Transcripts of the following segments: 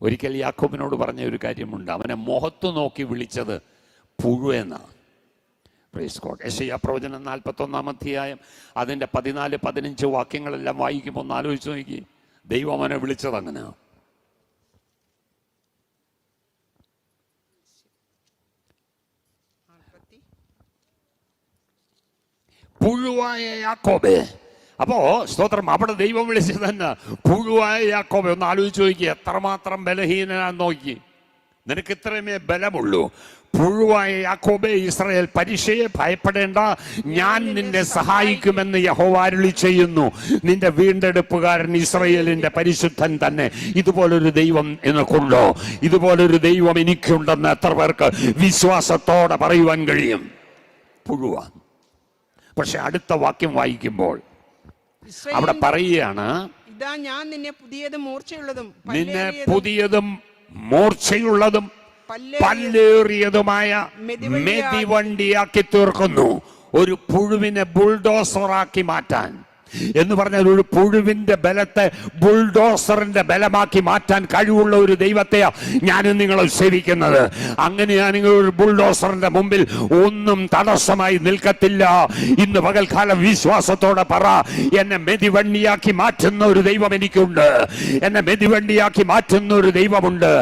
ഒരിക്കൽ യാക്കോബിനോട് പറഞ്ഞ ഒരു കാര്യമുണ്ട്, അവനെ മുഖത്ത് നോക്കി വിളിച്ചത് പുഴുവെന്നാണ്. Praise God. യെശയ്യാ പ്രവചനം 41-ാം അധ്യായം അതിൻ്റെ 14-15 വാക്യങ്ങളെല്ലാം വായിക്കുമ്പോൾ ഒന്ന് ആലോചിച്ച് നോക്കി. ദൈവം അവനെ വിളിച്ചത് അങ്ങനെ. പുഴുവായ യാക്കോബേ. അപ്പോ സ്തോത്രം, അവിടെ ദൈവം വിളിച്ചത് തന്നെ പുഴുവായ യാക്കോബേ. ഒന്ന് ആലോചിച്ച് നോക്കി, എത്രമാത്രം ബലഹീനനാന്ന് നോക്കി. നിനക്ക് ഇത്രയുമേ ബലമുള്ളൂ. പുഴുവായ യാക്കോബേ, ഇസ്രായേൽ പരീക്ഷയെ ഭയപ്പെടേണ്ട, ഞാൻ നിന്നെ സഹായിക്കുമെന്ന് യഹോവ അരുളി ചെയ്യുന്നു. നിന്റെ വീണ്ടെടുപ്പുകാരൻ ഇസ്രായേലിന്റെ പരിശുദ്ധൻ തന്നെ. ഇതുപോലൊരു ദൈവം എനിക്കുണ്ടോ? ഇതുപോലൊരു ദൈവം എനിക്കുണ്ടെന്ന് എത്ര പേർക്ക് വിശ്വാസത്തോടെ പറയുവാൻ കഴിയും? പുഴുവാൻ. പക്ഷെ അടുത്ത വാക്യം വായിക്കുമ്പോൾ അവിടെ പറയുകയാണ്, ഇതാ ഞാൻ നിന്നെ പുതിയതും മൂർച്ചയുള്ളതും പല്ലേറിയതുമായ മെതിവണ്ടിയാക്കി തീർക്കുന്നു. ഒരു പുഴുവിനെ ബുൾഡോസറാക്കി മാറ്റാൻ എന്ന് പറഞ്ഞാൽ, ഒരു പുഴുവിന്റെ ബലത്തെ ബുൾഡോസറിന്റെ ബലമാക്കി മാറ്റാൻ കഴിവുള്ള ഒരു ദൈവത്തെയാ ഞാനും നിങ്ങളും സേവിക്കുന്നത്. അങ്ങനെയാണെങ്കിൽ ഒരു ബുൾഡോസറിന്റെ മുമ്പിൽ ഒന്നും തടസ്സമായി നിൽക്കത്തില്ല. ഇന്ന് പകൽക്കാലം വിശ്വാസത്തോടെ പറ, എന്നെ മെതിവണ്ടിയാക്കി മാറ്റുന്ന ഒരു ദൈവം എനിക്കുണ്ട്. എന്നെ മെതിവണ്ടിയാക്കി മാറ്റുന്ന ഒരു ദൈവമുണ്ട്.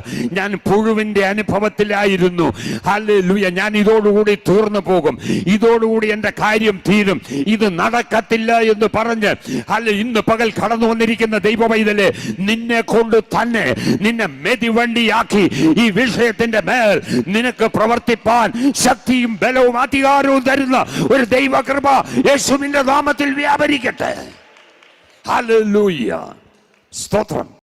ഞാൻ പുഴുവിന്റെ അനുഭവത്തിലായിരുന്നു. ഹല്ലേലൂയ. ഞാൻ ഇതോടുകൂടി തീർന്നു പോകും, ഇതോടുകൂടി എന്റെ കാര്യം തീരും, ഇത് നടക്കത്തില്ല എന്ന് പറഞ്ഞ് അല്ല, ഇന്ന് പകൽ കടന്നു വന്നിരിക്കുന്ന ദൈവമൈതലേ, നിന്നെ കൊണ്ട് തന്നെ നിന്നെ മെതിവണ്ടിയാക്കി ഈ വിഷയത്തിന്റെ മേൽ നിനക്ക് പ്രവർത്തിപ്പാൻ ശക്തിയും ബലവും അധികാരവും തരുന്ന ഒരു ദൈവകൃപ യേശുവിന്റെ നാമത്തിൽ വ്യാപരിക്കട്ടെ. ഹല്ലേലൂയ. സ്തോത്രം.